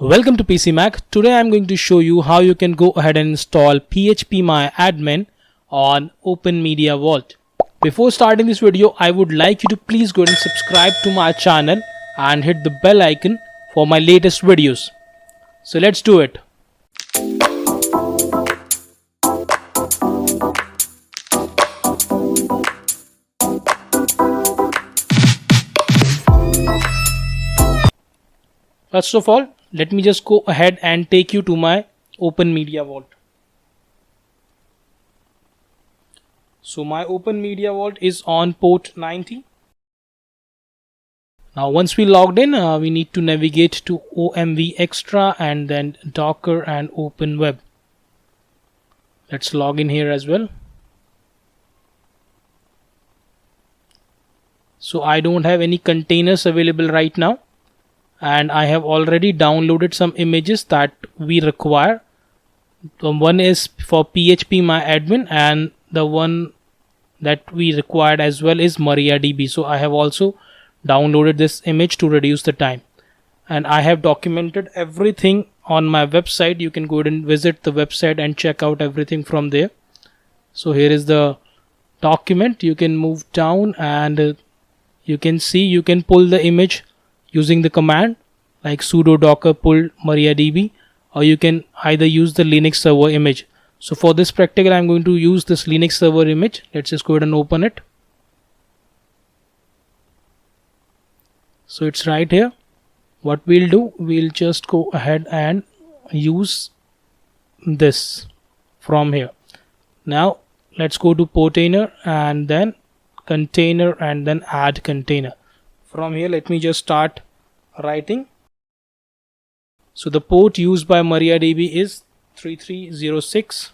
Welcome to PC Mac. Today I'm going to show you how you can go ahead and install phpMyAdmin on Open Media Vault. Before starting this video, I would like you to please go ahead and subscribe to my channel and hit the bell icon for my latest videos. So let's do it. First of all, let me just go ahead and take you to my Open Media Vault. So my Open Media Vault is on port 90. Now once we logged in, we need to navigate to OMV Extra and then Docker and Open Web. Let's log in here as well. So I don't have any containers available right now, and I have already downloaded some images that we require. One is for phpMyAdmin and the one that we required as well is MariaDB. So I have also downloaded this image to reduce the time, and I have documented everything on my website. You can go ahead and visit the website and check out everything from there. So here is the document. You can move down and you can see you can pull the image using the command like sudo docker pull MariaDB, or you can either use the Linux server image. So for this practical, I'm going to use this Linux server image. Let's just go ahead and open it. So it's right here. What we'll do, we'll just go ahead and use this from here. Now let's go to portainer and then container and then add container. From here, let me just start writing. So the port used by MariaDB is 3306,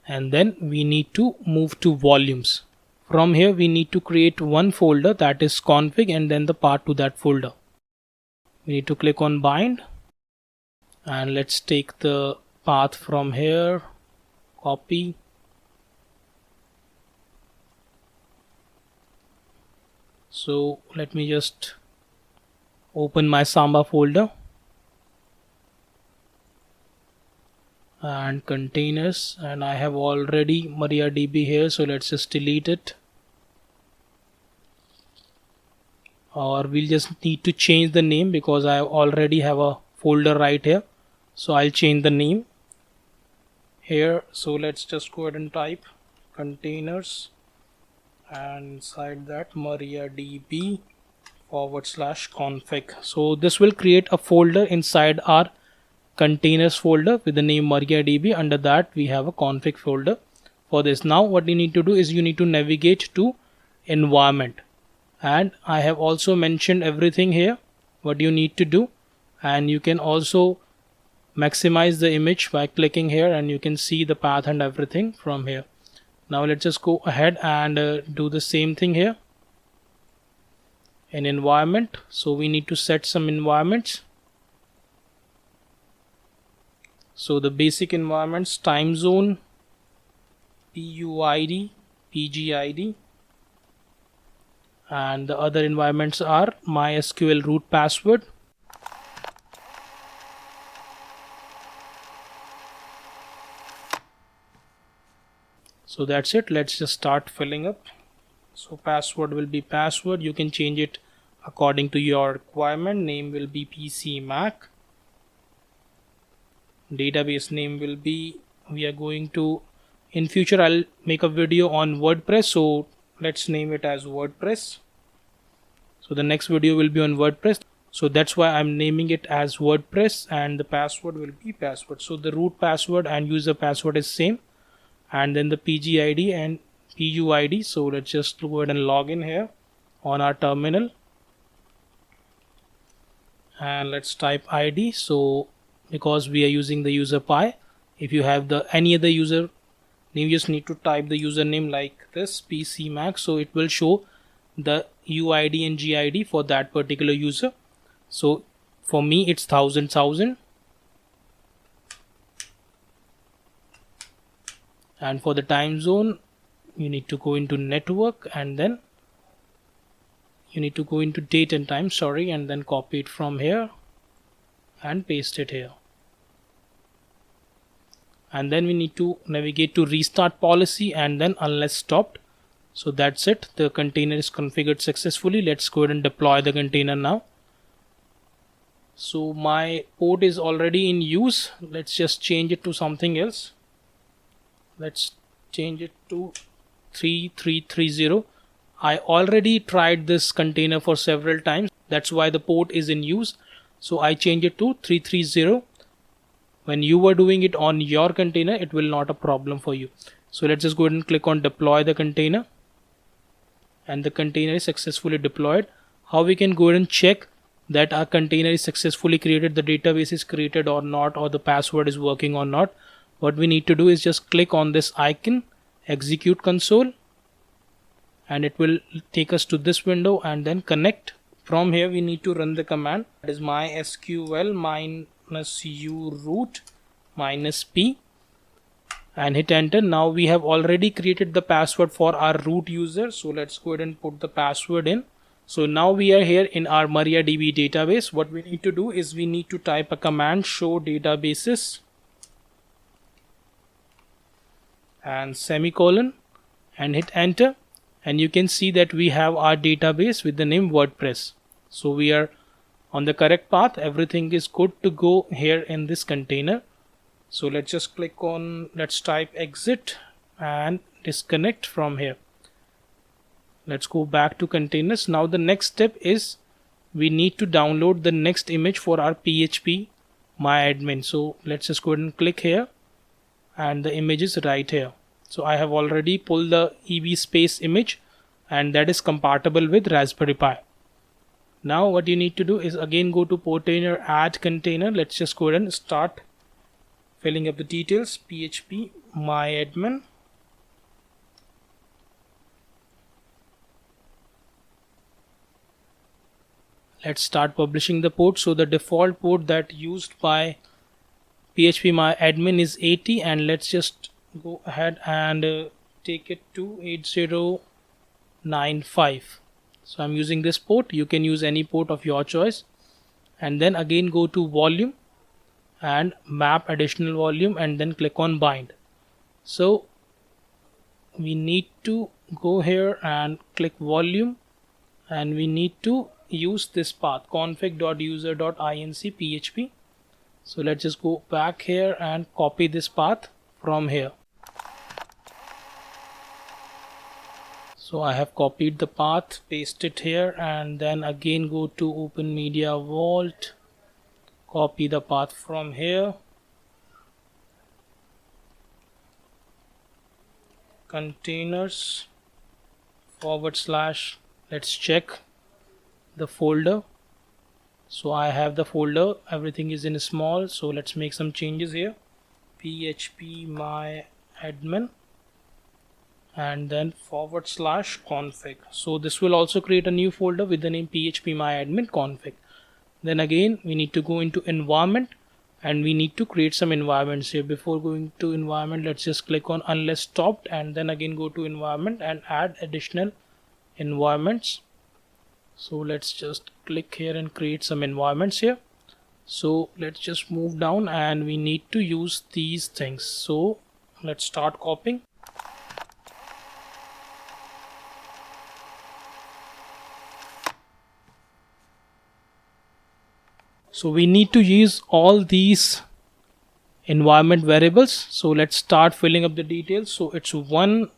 and then we need to move to volumes. From here we need to create one folder, that is config, and then the path to that folder. We need to click on bind, and let's take the path from here, copy, so let me just open my Samba folder and containers, and I have already MariaDB here, so let's just delete it, or we'll just need to change the name because I already have a folder right here. So I'll change the name here. So let's just go ahead and type containers and inside that MariaDB /config. So this will create a folder inside our containers folder with the name MariaDB. Under that we have a config folder for this. Now what you need to do is you need to navigate to environment, and I have also mentioned everything here what you need to do, and you can also maximize the image by clicking here, and you can see the path and everything from here. Now let's just go ahead and do the same thing here in environment. So we need to set some environments. So the basic environments: time zone, PUID, PGID, and the other environments are MySQL root password. So that's it. Let's just start filling up. So password will be password. You can change it according to your requirement. Name will be PC Mac. Database name will be, we are going to, in future I'll make a video on WordPress, so let's name it as WordPress. So the next video will be on WordPress, so that's why I'm naming it as WordPress, and the password will be password. So the root password and user password is same, and then the PGID and PUID. So let's just go ahead and log in here on our terminal, and let's type ID. So because we are using the user pi, if you have the any other user name, you just need to type the username like this, PC Mac, so it will show the UID and GID for that particular user. So for me it's 1000, and for the time zone you need to go into network, and then you need to go into date and time, and then copy it from here and paste it here. And then we need to navigate to restart policy and then unless stopped. So that's it, the container is configured successfully. Let's go ahead and deploy the container now. So my port is already in use. Let's just change it to something else. Let's change it to 3330. I already tried this container for several times. That's why the port is in use. So I change it to 330. When you were doing it on your container, it will not a problem for you. So let's just go ahead and click on deploy the container. And the container is successfully deployed. How we can go ahead and check that our container is successfully created, the database is created or not, or the password is working or not. What we need to do is just click on this icon, execute console, and it will take us to this window and then connect. From here we need to run the command, that is mysql -u root -p, and hit enter. Now we have already created the password for our root user, so let's go ahead and put the password in. So now we are here in our MariaDB database. What we need to do is we need to type a command, show databases and semicolon, and hit enter, and you can see that we have our database with the name WordPress. So we are on the correct path. Everything is good to go here in this container. So let's just click on, let's type exit and disconnect from here. Let's go back to containers. Now the next step is we need to download the next image for our PHP MyAdmin. So let's just go ahead and click here, and the image is right here. So I have already pulled the EV Space image, and that is compatible with Raspberry Pi. Now what you need to do is again go to Portainer, add container. Let's just go ahead and start filling up the details. PHP MyAdmin. Let's start publishing the port. So the default port that used by PHP MyAdmin is 80, and let's just go ahead and take it to 8095. So I'm using this port. You can use any port of your choice, and then again go to volume and map additional volume, and then click on bind. So we need to go here and click volume, and we need to use this path, config.user.inc php. So let's just go back here and copy this path from here. So I have copied the path, paste it here, and then again go to Open Media Vault, copy the path from here, containers /, let's check the folder. So I have the folder, everything is in small. So let's make some changes here, PHP MyAdmin, and then /config. So this will also create a new folder with the name PHP MyAdmin config. Then again we need to go into environment, and we need to create some environments here. Before going to environment, let's just click on unless stopped, and then again go to environment and add additional environments. So let's just click here and create some environments here. So let's just move down, and we need to use these things. So let's start copying. So we need to use all these environment variables. So let's start filling up the details. So it's one,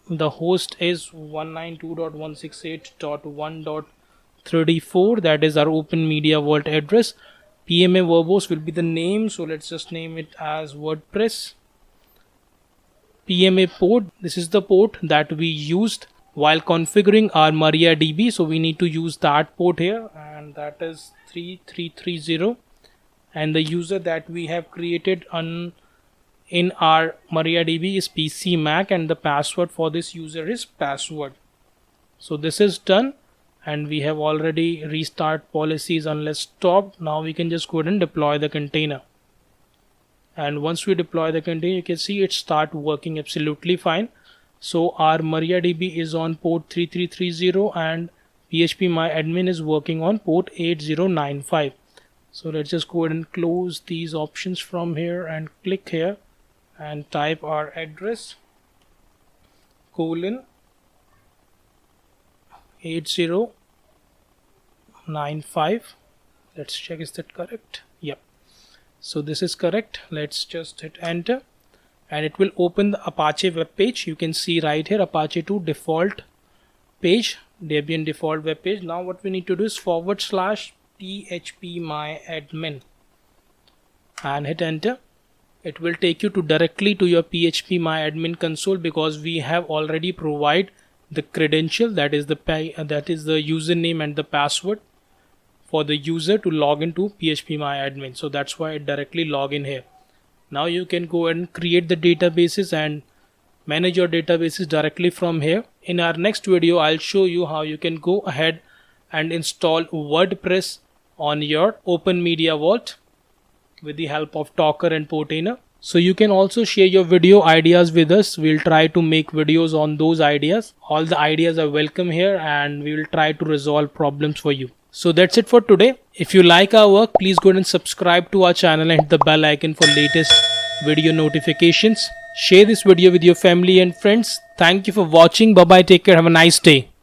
the host is 192.168.1.34. that is our Open Media Vault address. PMA verbose will be the name, so let's just name it as WordPress. PMA port, this is the port that we used while configuring our MariaDB, so we need to use that port here, and that is 3330. And the user that we have created in our MariaDB is PC Mac, and the password for this user is password. So this is done, and we have already restart policies unless stopped. Now we can just go ahead and deploy the container. And once we deploy the container, you can see it start working absolutely fine. So our MariaDB is on port 3330, and PHP MyAdmin is working on port 8095. So let's just go ahead and close these options from here and click here and type our address colon 8095. Let's check, is that correct? Yep. So this is correct. Let's just hit enter and it will open the Apache web page. You can see right here Apache 2 default page, Debian default web page. Now what we need to do is /phpMyAdmin and hit enter. It will take you directly to your phpMyAdmin console because we have already provided the credential, that is the username and the password for the user to log into phpMyAdmin. So that's why it directly log in here. Now you can go and create the databases and manage your databases directly from here. In our next video, I'll show you how you can go ahead and install WordPress on your Open Media Vault with the help of Docker and Portainer. So you can also share your video ideas with us. We'll try to make videos on those ideas. All the ideas are welcome here and we will try to resolve problems for you. So that's it for today. If you like our work, please go ahead and subscribe to our channel and hit the bell icon for latest video notifications. Share this video with your family and friends. Thank you for watching. Bye bye. Take care. Have a nice day.